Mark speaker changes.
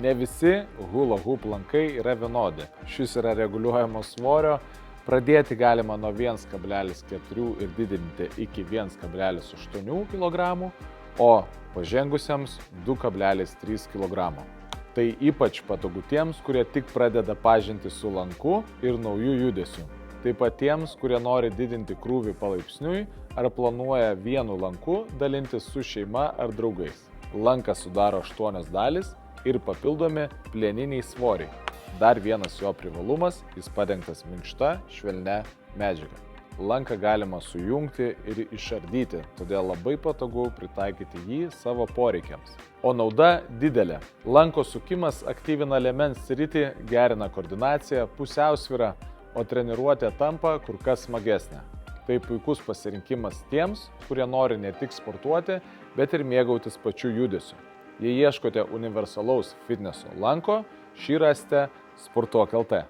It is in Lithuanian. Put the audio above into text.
Speaker 1: Ne visi hula hoop lankai yra vienodi. Šis yra reguliuojamo svorio. Pradėti galima nuo 1,4 ir didinti iki 1,8 kg, o pažengusiems 2,3 kg. Tai ypač patogu tiems, kurie tik pradeda pažinti su lanku ir naujų judesių. Taip pat tiems, kurie nori didinti krūvį palaipsniui ar planuoja vienu lanku dalintis su šeima ar draugais. Lanką sudaro 8 dalys ir papildomi plieniniai svoriai. Dar vienas jo privalumas – jis padengtas minkšta, švelnia medžiaga. Lanką galima sujungti ir išardyti, todėl labai patogu pritaikyti jį savo poreikiams. O nauda didelė. Lanko sukimas aktyvina liemens sritį, gerina koordinaciją, pusiausvyrą, o treniruotė tampa kur kas smagesnė. Tai puikus pasirinkimas tiems, kurie nori ne tik sportuoti, bet ir mėgautis pačiu judesiu. Jei ieškote universalaus fitneso lanko, šį rasite Sportuok.lt.